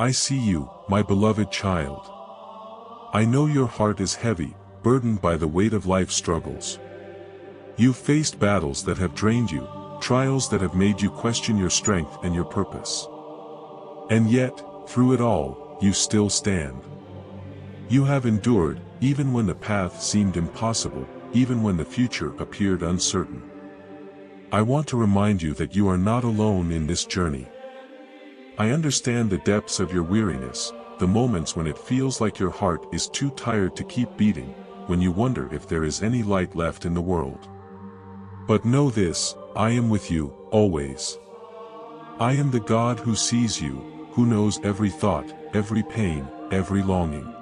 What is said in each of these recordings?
I see you, my beloved child. I know your heart is heavy, burdened by the weight of life's struggles. You've faced battles that have drained you, trials that have made you question your strength and your purpose. And yet, through it all, you still stand. You have endured, even when the path seemed impossible, even when the future appeared uncertain. I want to remind you that you are not alone in this journey. I understand the depths of your weariness, the moments when it feels like your heart is too tired to keep beating, when you wonder if there is any light left in the world. But know this, I am with you, always. I am the God who sees you, who knows every thought, every pain, every longing.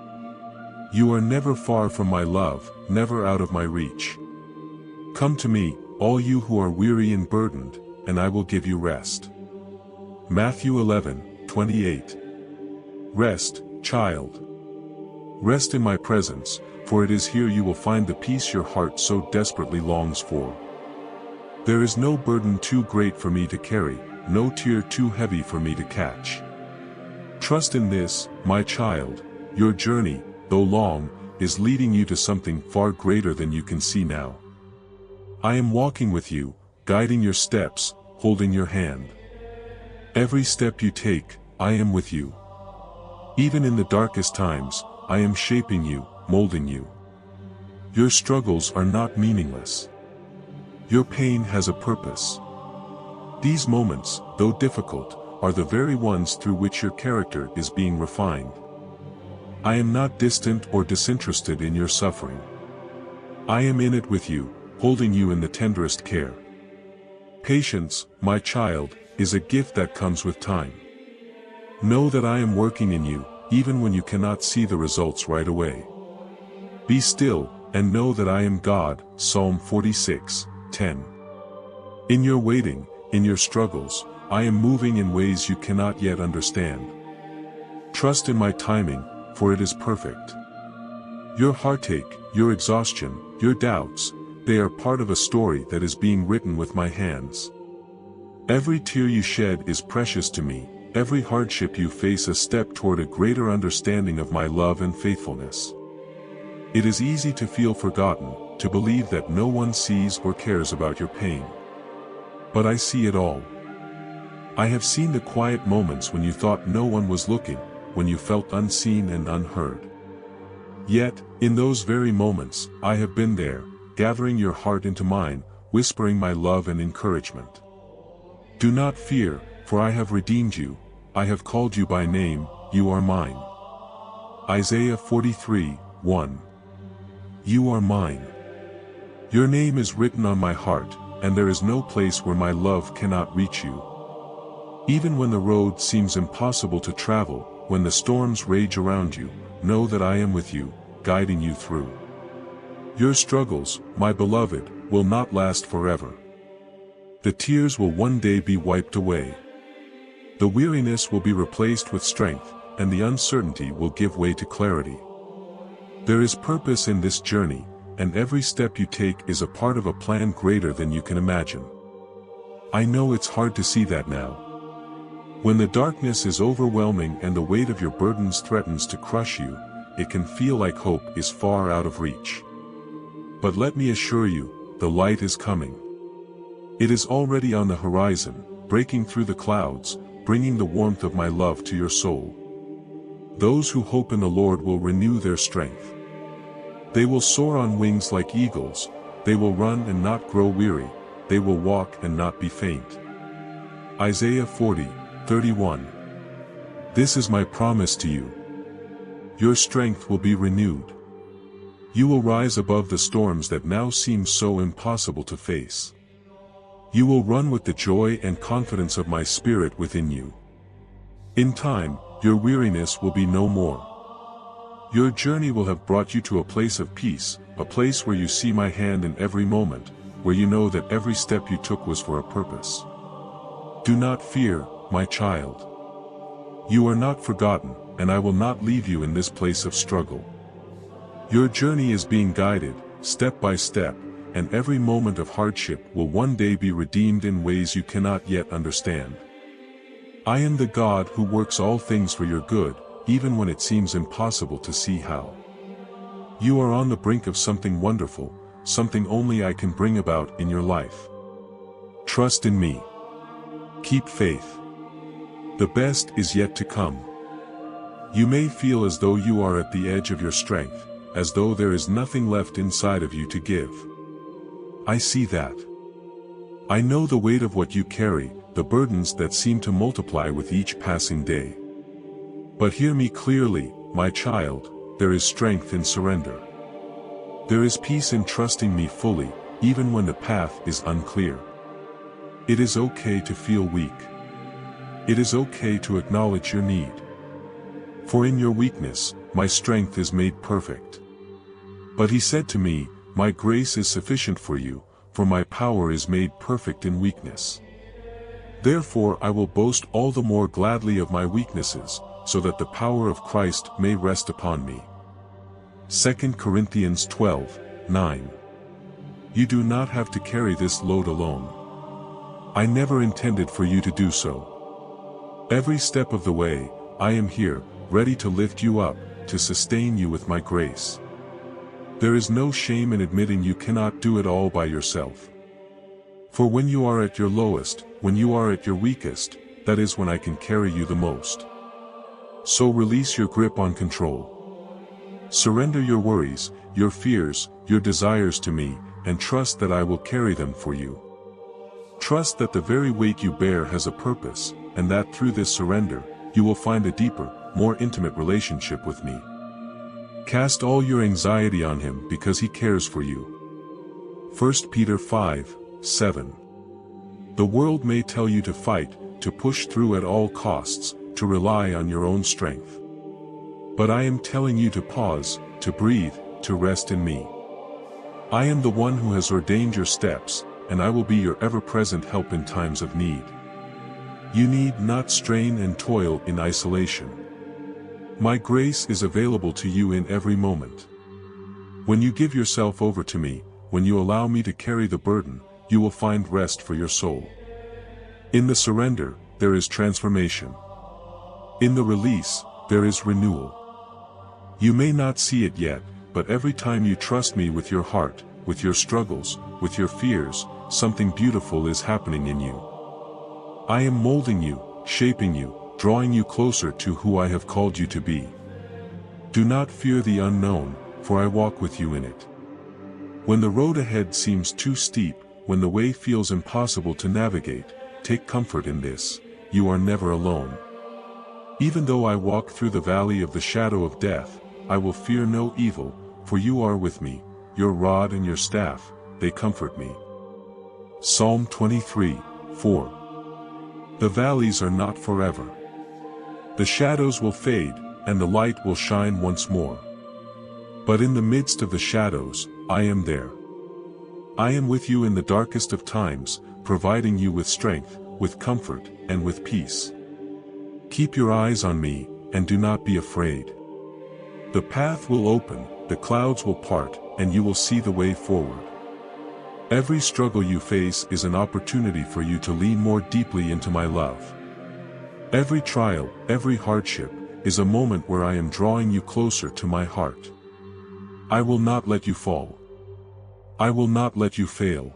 You are never far from my love, never out of my reach. Come to me, all you who are weary and burdened, and I will give you rest. Matthew 11:28. Rest, child. Rest in my presence, for it is here you will find the peace your heart so desperately longs for. There is no burden too great for me to carry, no tear too heavy for me to catch. Trust in this, my child, your journey, though long, is leading you to something far greater than you can see now. I am walking with you, guiding your steps, holding your hand. Every step you take, I am with you. Even in the darkest times, I am shaping you, molding you. Your struggles are not meaningless. Your pain has a purpose. These moments, though difficult, are the very ones through which your character is being refined. I am not distant or disinterested in your suffering. I am in it with you, holding you in the tenderest care. Patience, my child, is a gift that comes with time. Know that I am working in you, even when you cannot see the results right away. Be still, and know that I am God, Psalm 46:10. In your waiting, in your struggles, I am moving in ways you cannot yet understand. Trust in my timing, for it is perfect. Your heartache, your exhaustion, your doubts, they are part of a story that is being written with my hands. Every tear you shed is precious to me, every hardship you face a step toward a greater understanding of my love and faithfulness. It is easy to feel forgotten, to believe that no one sees or cares about your pain. But I see it all. I have seen the quiet moments when you thought no one was looking, when you felt unseen and unheard. Yet, in those very moments, I have been there, gathering your heart into mine, whispering my love and encouragement. Do not fear, for I have redeemed you, I have called you by name, you are mine. Isaiah 43:1. You are mine. Your name is written on my heart, and there is no place where my love cannot reach you. Even when the road seems impossible to travel, when the storms rage around you, know that I am with you, guiding you through. Your struggles, my beloved, will not last forever. The tears will one day be wiped away. The weariness will be replaced with strength, and the uncertainty will give way to clarity. There is purpose in this journey, and every step you take is a part of a plan greater than you can imagine. I know it's hard to see that now. When the darkness is overwhelming and the weight of your burdens threatens to crush you, it can feel like hope is far out of reach. But let me assure you, the light is coming. It is already on the horizon, breaking through the clouds, bringing the warmth of my love to your soul. Those who hope in the Lord will renew their strength. They will soar on wings like eagles, they will run and not grow weary, they will walk and not be faint. Isaiah 40:31. This is my promise to you. Your strength will be renewed. You will rise above the storms that now seem so impossible to face. You will run with the joy and confidence of my Spirit within you. In time, your weariness will be no more. Your journey will have brought you to a place of peace, a place where you see my hand in every moment, where you know that every step you took was for a purpose. Do not fear, my child. You are not forgotten, and I will not leave you in this place of struggle. Your journey is being guided, step by step, and every moment of hardship will one day be redeemed in ways you cannot yet understand. I am the God who works all things for your good, even when it seems impossible to see how. You are on the brink of something wonderful, something only I can bring about in your life. Trust in me. Keep faith. The best is yet to come. You may feel as though you are at the edge of your strength, as though there is nothing left inside of you to give. I see that. I know the weight of what you carry, the burdens that seem to multiply with each passing day. But hear me clearly, my child, there is strength in surrender. There is peace in trusting me fully, even when the path is unclear. It is okay to feel weak. It is okay to acknowledge your need. For in your weakness, my strength is made perfect. But he said to me, my grace is sufficient for you, for my power is made perfect in weakness. Therefore I will boast all the more gladly of my weaknesses, so that the power of Christ may rest upon me. 2 Corinthians 12:9. You do not have to carry this load alone. I never intended for you to do so. Every step of the way, I am here, ready to lift you up, to sustain you with my grace. There is no shame in admitting you cannot do it all by yourself. For when you are at your lowest, when you are at your weakest, that is when I can carry you the most. So release your grip on control. Surrender your worries, your fears, your desires to me, and trust that I will carry them for you. Trust that the very weight you bear has a purpose, and that through this surrender, you will find a deeper, more intimate relationship with me. Cast all your anxiety on him because he cares for you. 1 Peter 5:7. The world may tell you to fight, to push through at all costs, to rely on your own strength. But I am telling you to pause, to breathe, to rest in me. I am the one who has ordained your steps, and I will be your ever-present help in times of need. You need not strain and toil in isolation. My grace is available to you in every moment. When you give yourself over to me, when you allow me to carry the burden, you will find rest for your soul. In the surrender, there is transformation. In the release, there is renewal. You may not see it yet, but every time you trust me with your heart, with your struggles, with your fears, something beautiful is happening in you. I am molding you, shaping you, drawing you closer to who I have called you to be. Do not fear the unknown, for I walk with you in it. When the road ahead seems too steep, when the way feels impossible to navigate, take comfort in this: you are never alone. Even though I walk through the valley of the shadow of death, I will fear no evil, for you are with me, your rod and your staff, they comfort me. Psalm 23:4. The valleys are not forever. The shadows will fade, and the light will shine once more. But in the midst of the shadows, I am there. I am with you in the darkest of times, providing you with strength, with comfort, and with peace. Keep your eyes on me, and do not be afraid. The path will open, the clouds will part, and you will see the way forward. Every struggle you face is an opportunity for you to lean more deeply into my love. Every trial, every hardship, is a moment where I am drawing you closer to my heart. I will not let you fall. I will not let you fail.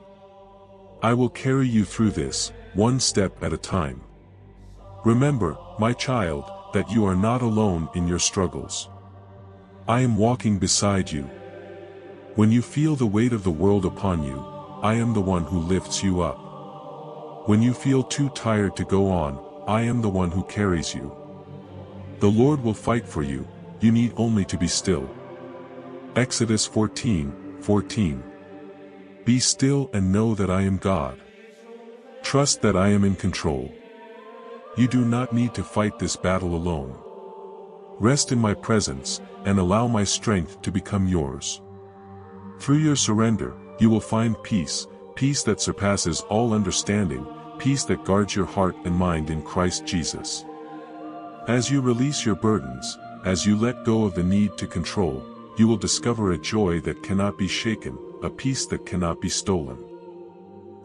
I will carry you through this, one step at a time. Remember, my child, that you are not alone in your struggles. I am walking beside you. When you feel the weight of the world upon you, I am the one who lifts you up. When you feel too tired to go on, I am the one who carries you. The Lord will fight for you, you need only to be still. Exodus 14:14. Be still and know that I am God. Trust that I am in control. You do not need to fight this battle alone. Rest in my presence, and allow my strength to become yours. Through your surrender, you will find peace, peace that surpasses all understanding, peace that guards your heart and mind in Christ Jesus. As you release your burdens, as you let go of the need to control, you will discover a joy that cannot be shaken, a peace that cannot be stolen.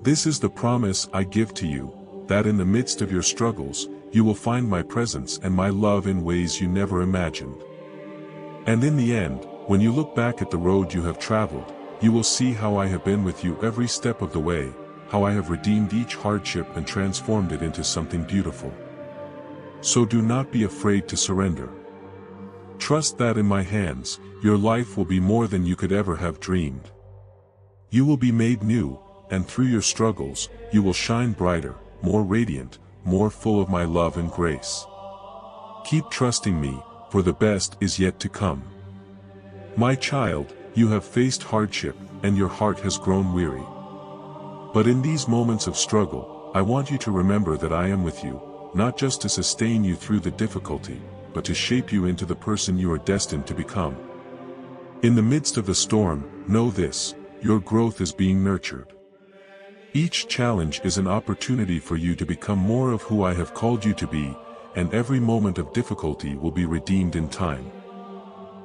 This is the promise I give to you, that in the midst of your struggles, you will find my presence and my love in ways you never imagined. And in the end, when you look back at the road you have traveled, you will see how I have been with you every step of the way, how I have redeemed each hardship and transformed it into something beautiful. So do not be afraid to surrender. Trust that in my hands, your life will be more than you could ever have dreamed. You will be made new, and through your struggles, you will shine brighter, more radiant, more full of my love and grace. Keep trusting me, for the best is yet to come. My child, you have faced hardship, and your heart has grown weary. But in these moments of struggle, I want you to remember that I am with you, not just to sustain you through the difficulty, but to shape you into the person you are destined to become. In the midst of the storm, know this: your growth is being nurtured. Each challenge is an opportunity for you to become more of who I have called you to be, and every moment of difficulty will be redeemed in time.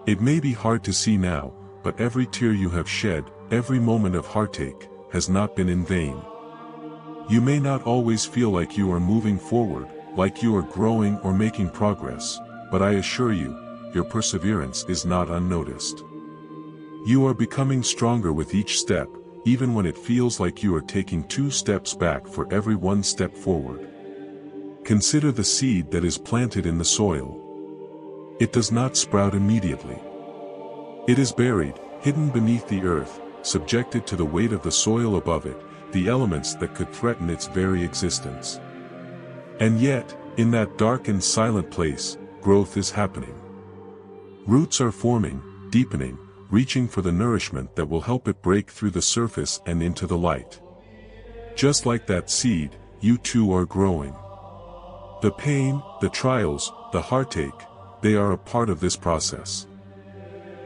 It may be hard to see now, but every tear you have shed, every moment of heartache, has not been in vain. You may not always feel like you are moving forward, like you are growing or making progress, but I assure you, your perseverance is not unnoticed. You are becoming stronger with each step, even when it feels like you are taking 2 steps back for every 1 step forward. Consider the seed that is planted in the soil. It does not sprout immediately. It is buried, hidden beneath the earth, subjected to the weight of the soil above it, the elements that could threaten its very existence. And yet, in that dark and silent place, growth is happening. Roots are forming, deepening, reaching for the nourishment that will help it break through the surface and into the light. Just like that seed, you too are growing. The pain, the trials, the heartache, they are a part of this process.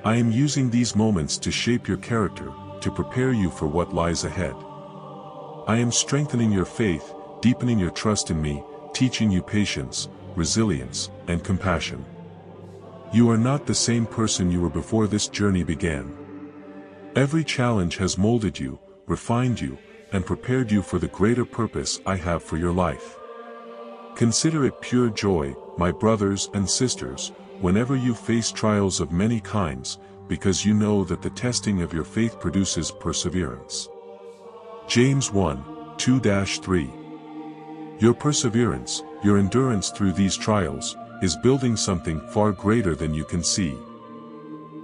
I am using these moments to shape your character, to prepare you for what lies ahead. I am strengthening your faith, deepening your trust in me, teaching you patience, resilience, and compassion. You are not the same person you were before this journey began. Every challenge has molded you, refined you, and prepared you for the greater purpose I have for your life. Consider it pure joy, my brothers and sisters, whenever you face trials of many kinds, because you know that the testing of your faith produces perseverance. James 1:2-3. Your perseverance, your endurance through these trials, is building something far greater than you can see.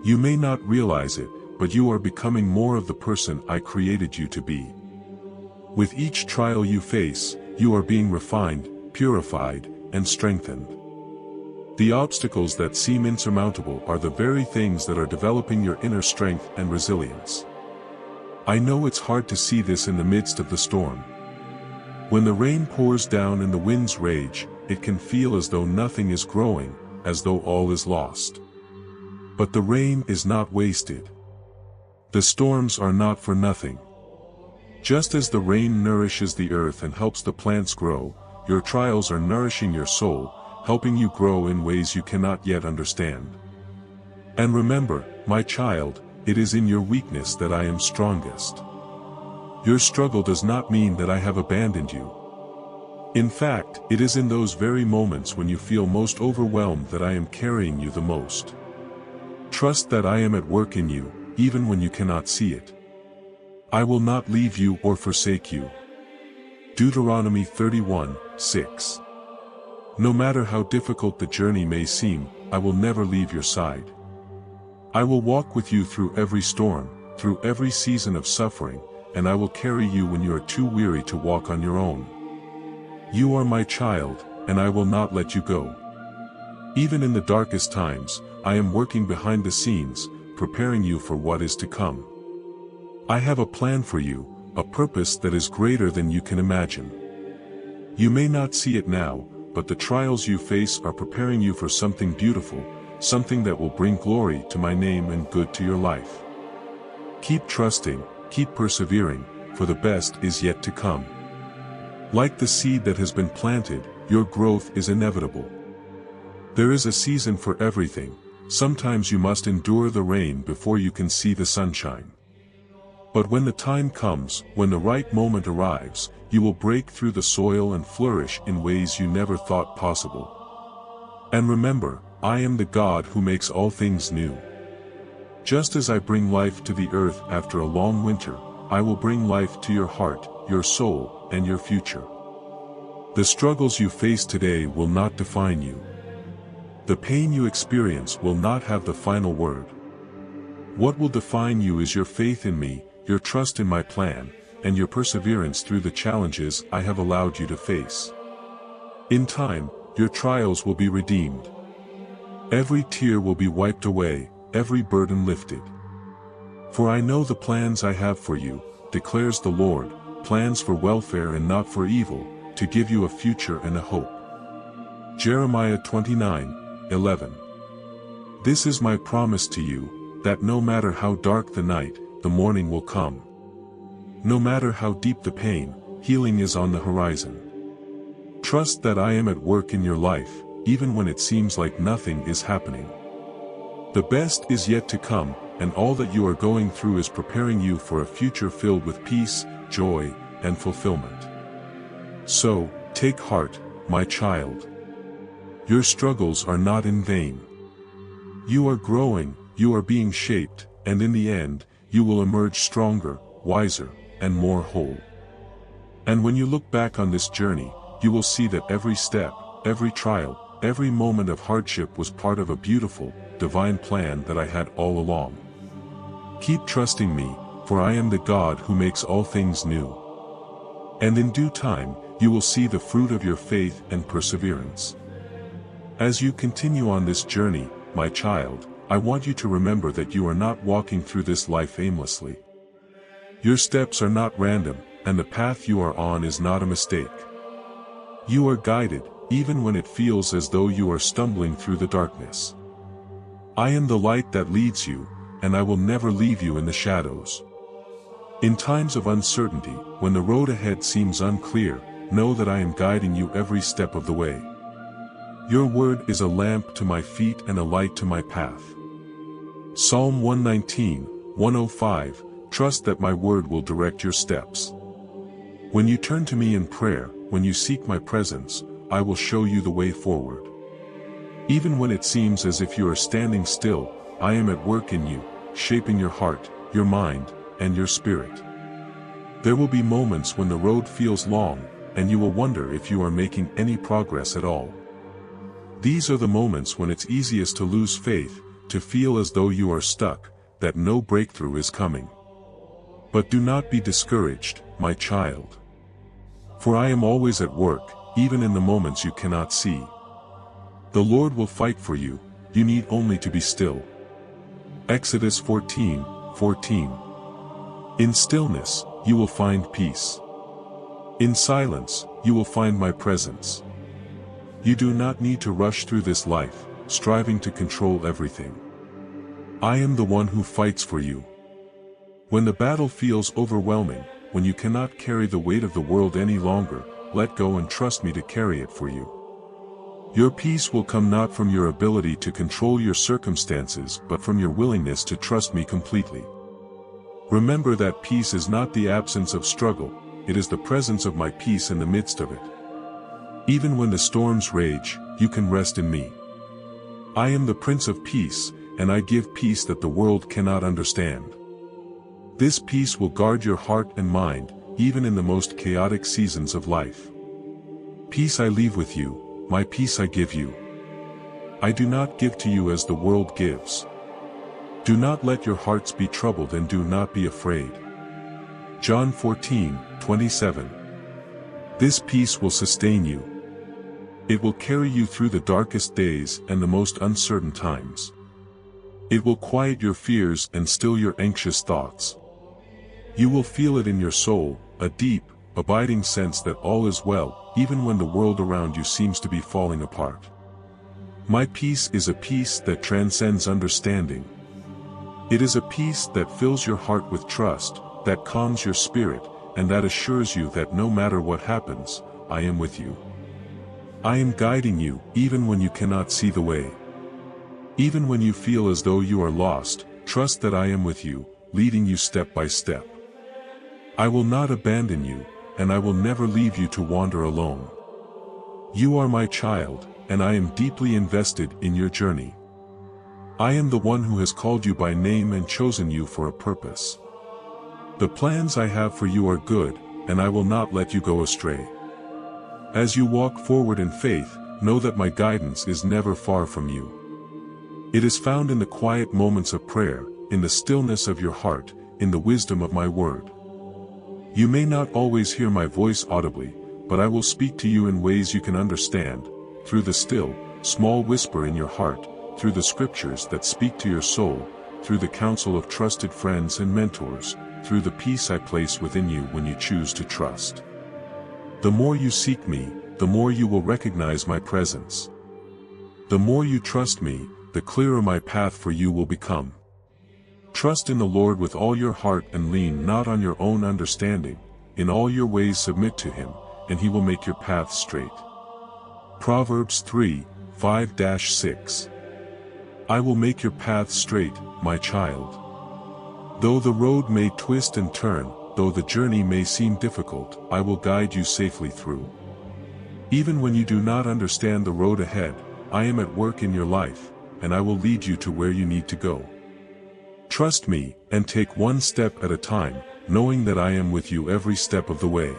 You may not realize it, but you are becoming more of the person I created you to be. With each trial you face, you are being refined, purified, and strengthened. The obstacles that seem insurmountable are the very things that are developing your inner strength and resilience. I know it's hard to see this in the midst of the storm. When the rain pours down and the winds rage, it can feel as though nothing is growing, as though all is lost. But the rain is not wasted. The storms are not for nothing. Just as the rain nourishes the earth and helps the plants grow, your trials are nourishing your soul, helping you grow in ways you cannot yet understand. And remember, my child, it is in your weakness that I am strongest. Your struggle does not mean that I have abandoned you. In fact, it is in those very moments when you feel most overwhelmed that I am carrying you the most. Trust that I am at work in you, even when you cannot see it. I will not leave you or forsake you. Deuteronomy 31:6. No matter how difficult the journey may seem, I will never leave your side. I will walk with you through every storm, through every season of suffering, and I will carry you when you are too weary to walk on your own. You are my child, and I will not let you go. Even in the darkest times, I am working behind the scenes, preparing you for what is to come. I have a plan for you, a purpose that is greater than you can imagine. You may not see it now, but the trials you face are preparing you for something beautiful, something that will bring glory to my name and good to your life. Keep trusting, keep persevering, for the best is yet to come. Like the seed that has been planted, your growth is inevitable. There is a season for everything. Sometimes you must endure the rain before you can see the sunshine. But when the time comes, when the right moment arrives, you will break through the soil and flourish in ways you never thought possible. And remember, I am the God who makes all things new. Just as I bring life to the earth after a long winter, I will bring life to your heart, your soul, and your future. The struggles you face today will not define you. The pain you experience will not have the final word. What will define you is your faith in me, your trust in my plan, and your perseverance through the challenges I have allowed you to face. In time, your trials will be redeemed. Every tear will be wiped away, every burden lifted. For I know the plans I have for you, declares the Lord, plans for welfare and not for evil, to give you a future and a hope. Jeremiah 29:11. This is my promise to you, that no matter how dark the night, the morning will come. No matter how deep the pain, healing is on the horizon. Trust that I am at work in your life, even when it seems like nothing is happening. The best is yet to come, and all that you are going through is preparing you for a future filled with peace, joy, and fulfillment. So, take heart, my child. Your struggles are not in vain. You are growing, you are being shaped, and in the end, you will emerge stronger, wiser, and more whole. And when you look back on this journey, you will see that every step, every trial, every moment of hardship was part of a beautiful, divine plan that I had all along. Keep trusting me, for I am the God who makes all things new. And in due time, you will see the fruit of your faith and perseverance. As you continue on this journey, my child, I want you to remember that you are not walking through this life aimlessly. Your steps are not random, and the path you are on is not a mistake. You are guided, even when it feels as though you are stumbling through the darkness. I am the light that leads you, and I will never leave you in the shadows. In times of uncertainty, when the road ahead seems unclear, know that I am guiding you every step of the way. Your word is a lamp to my feet and a light to my path. Psalm 119:105, trust that my word will direct your steps. When you turn to me in prayer, when you seek my presence, I will show you the way forward. Even when it seems as if you are standing still, I am at work in you, shaping your heart, your mind, and your spirit. There will be moments when the road feels long, and you will wonder if you are making any progress at all. These are the moments when it's easiest to lose faith, to feel as though you are stuck, that no breakthrough is coming. But do not be discouraged, my child. For I am always at work, even in the moments you cannot see. The Lord will fight for you, you need only to be still. Exodus 14:14. In stillness, you will find peace. In silence, you will find my presence. You do not need to rush through this life, striving to control everything. I am the one who fights for you. When the battle feels overwhelming, when you cannot carry the weight of the world any longer, let go and trust me to carry it for you. Your peace will come not from your ability to control your circumstances but from your willingness to trust me completely. Remember that peace is not the absence of struggle, it is the presence of my peace in the midst of it. Even when the storms rage, you can rest in me. I am the Prince of Peace, and I give peace that the world cannot understand. This peace will guard your heart and mind, even in the most chaotic seasons of life. Peace I leave with you, my peace I give you. I do not give to you as the world gives. Do not let your hearts be troubled and do not be afraid. John 14:27. This peace will sustain you. It will carry you through the darkest days and the most uncertain times. It will quiet your fears and still your anxious thoughts. You will feel it in your soul, a deep, abiding sense that all is well, even when the world around you seems to be falling apart. My peace is a peace that transcends understanding. It is a peace that fills your heart with trust, that calms your spirit, and that assures you that no matter what happens, I am with you. I am guiding you, even when you cannot see the way. Even when you feel as though you are lost, trust that I am with you, leading you step by step. I will not abandon you, and I will never leave you to wander alone. You are my child, and I am deeply invested in your journey. I am the one who has called you by name and chosen you for a purpose. The plans I have for you are good, and I will not let you go astray. As you walk forward in faith, know that my guidance is never far from you. It is found in the quiet moments of prayer, in the stillness of your heart, in the wisdom of my word. You may not always hear my voice audibly, but I will speak to you in ways you can understand, through the still, small whisper in your heart, through the scriptures that speak to your soul, through the counsel of trusted friends and mentors, through the peace I place within you when you choose to trust. The more you seek me, the more you will recognize my presence. The more you trust me, the clearer my path for you will become. Trust in the Lord with all your heart and lean not on your own understanding. In all your ways submit to him, and he will make your path straight. Proverbs 3:5-6. I will make your path straight, my child. Though the road may twist and turn, though the journey may seem difficult, I will guide you safely through. Even when you do not understand the road ahead, I am at work in your life, and I will lead you to where you need to go. Trust me, and take one step at a time, knowing that I am with you every step of the way.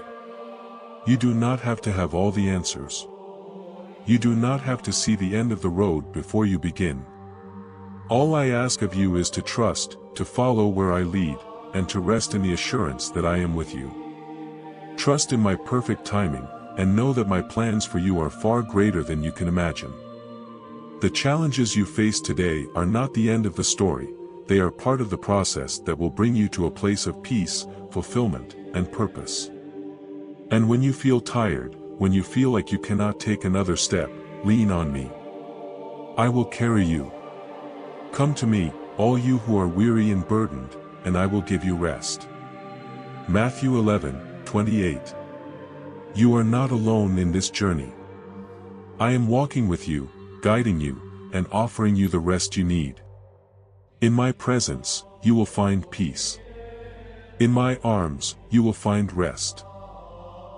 You do not have to have all the answers. You do not have to see the end of the road before you begin. All I ask of you is to trust, to follow where I lead, and to rest in the assurance that I am with you. Trust in my perfect timing, and know that my plans for you are far greater than you can imagine. The challenges you face today are not the end of the story, they are part of the process that will bring you to a place of peace, fulfillment, and purpose. And when you feel tired, when you feel like you cannot take another step, lean on me. I will carry you. Come to me, all you who are weary and burdened, and I will give you rest. Matthew 11:28. You are not alone in this journey. I am walking with you, guiding you, and offering you the rest you need. In my presence, you will find peace. In my arms, you will find rest.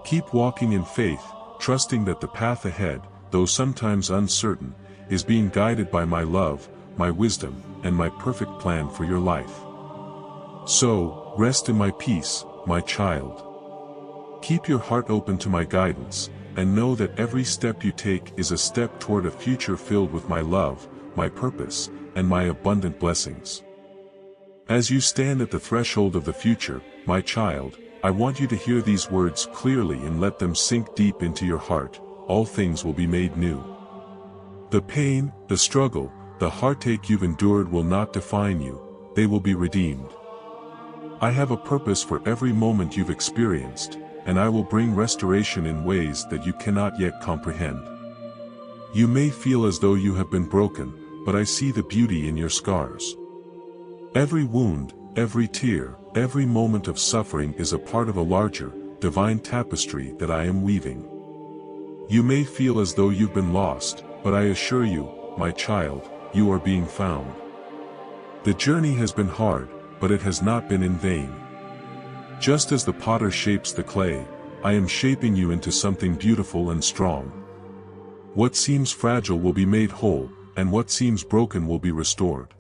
Keep walking in faith, trusting that the path ahead, though sometimes uncertain, is being guided by my love, my wisdom, and my perfect plan for your life. So, rest in my peace, my child. Keep your heart open to my guidance, and know that every step you take is a step toward a future filled with my love, my purpose, and my abundant blessings. As you stand at the threshold of the future, my child, I want you to hear these words clearly and let them sink deep into your heart. All things will be made new. The pain, the struggle, the heartache you've endured will not define you, they will be redeemed. I have a purpose for every moment you've experienced, and I will bring restoration in ways that you cannot yet comprehend. You may feel as though you have been broken, but I see the beauty in your scars. Every wound, every tear, every moment of suffering is a part of a larger, divine tapestry that I am weaving. You may feel as though you've been lost, but I assure you, my child, you are being found. The journey has been hard, but it has not been in vain. Just as the potter shapes the clay, I am shaping you into something beautiful and strong. What seems fragile will be made whole, and what seems broken will be restored.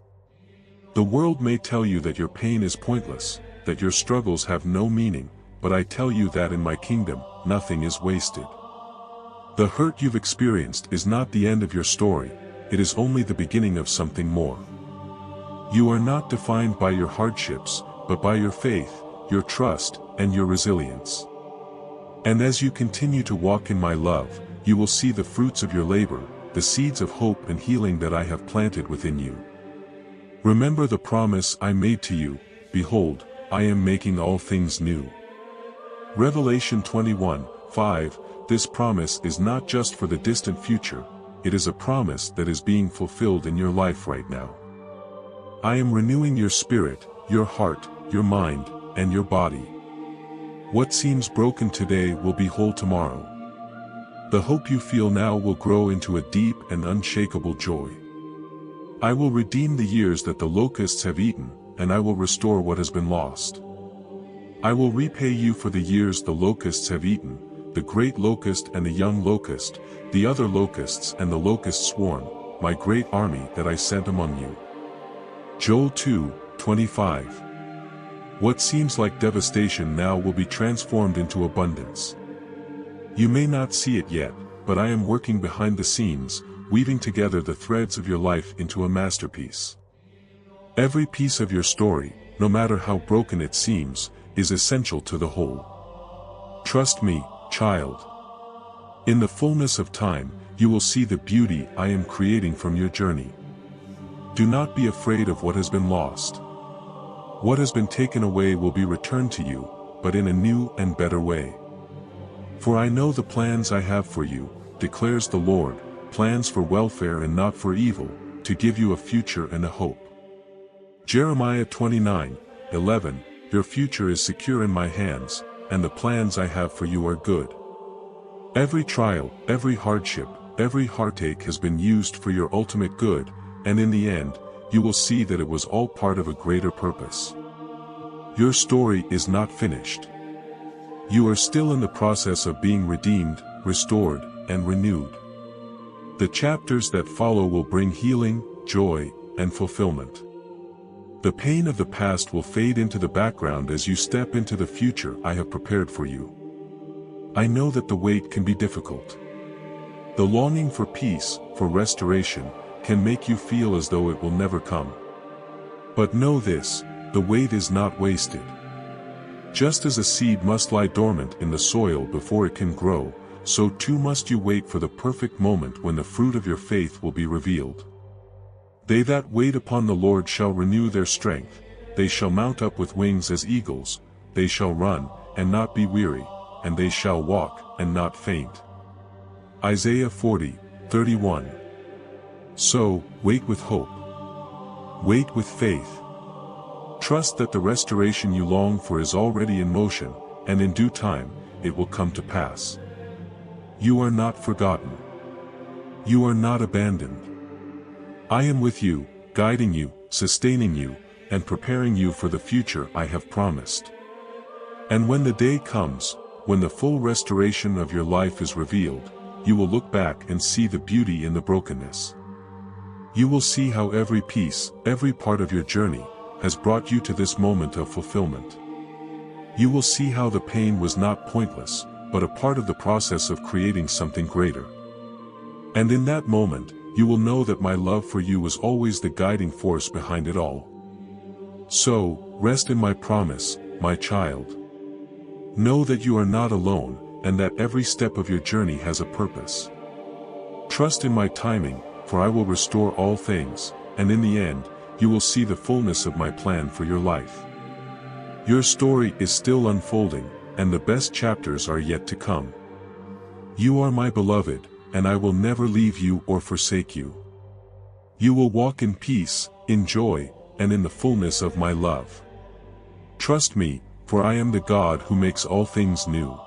The world may tell you that your pain is pointless, that your struggles have no meaning, but I tell you that in my kingdom, nothing is wasted. The hurt you've experienced is not the end of your story, it is only the beginning of something more. You are not defined by your hardships, but by your faith, your trust, and your resilience. And as you continue to walk in my love, you will see the fruits of your labor, the seeds of hope and healing that I have planted within you. Remember the promise I made to you, behold, I am making all things new. Revelation 21:5. This promise is not just for the distant future, it is a promise that is being fulfilled in your life right now. I am renewing your spirit, your heart, your mind, and your body. What seems broken today will be whole tomorrow. The hope you feel now will grow into a deep and unshakable joy. I will redeem the years that the locusts have eaten, and I will restore what has been lost. I will repay you for the years the locusts have eaten, the great locust and the young locust, the other locusts and the locust swarm, my great army that I sent among you. Joel 2:25. What seems like devastation now will be transformed into abundance. You may not see it yet, but I am working behind the scenes, weaving together the threads of your life into a masterpiece. Every piece of your story, no matter how broken it seems, is essential to the whole. Trust me, child. In the fullness of time, you will see the beauty I am creating from your journey. Do not be afraid of what has been lost. What has been taken away will be returned to you, but in a new and better way. For I know the plans I have for you, declares the Lord, plans for welfare and not for evil, to give you a future and a hope. Jeremiah 29:11. Your future is secure in my hands, and the plans I have for you are good. Every trial, every hardship, every heartache has been used for your ultimate good, and in the end, you will see that it was all part of a greater purpose. Your story is not finished. You are still in the process of being redeemed, restored, and renewed. The chapters that follow will bring healing, joy, and fulfillment. The pain of the past will fade into the background as you step into the future I have prepared for you. I know that the wait can be difficult. The longing for peace, for restoration, can make you feel as though it will never come. But know this, the wait is not wasted. Just as a seed must lie dormant in the soil before it can grow, so too must you wait for the perfect moment when the fruit of your faith will be revealed. They that wait upon the Lord shall renew their strength, they shall mount up with wings as eagles, they shall run, and not be weary, and they shall walk, and not faint. Isaiah 40:31. So, wait with hope. Wait with faith. Trust that the restoration you long for is already in motion, and in due time, it will come to pass. You are not forgotten. You are not abandoned. I am with you, guiding you, sustaining you, and preparing you for the future I have promised. And when the day comes, when the full restoration of your life is revealed, you will look back and see the beauty in the brokenness. You will see how every piece, every part of your journey, has brought you to this moment of fulfillment. You will see how the pain was not pointless, but a part of the process of creating something greater. And in that moment, you will know that my love for you was always the guiding force behind it all. So, rest in my promise, my child. Know that you are not alone, and that every step of your journey has a purpose. Trust in my timing, for I will restore all things, and in the end, you will see the fullness of my plan for your life. Your story is still unfolding, and the best chapters are yet to come. You are my beloved, and I will never leave you or forsake you. You will walk in peace, in joy, and in the fullness of my love. Trust me, for I am the God who makes all things new.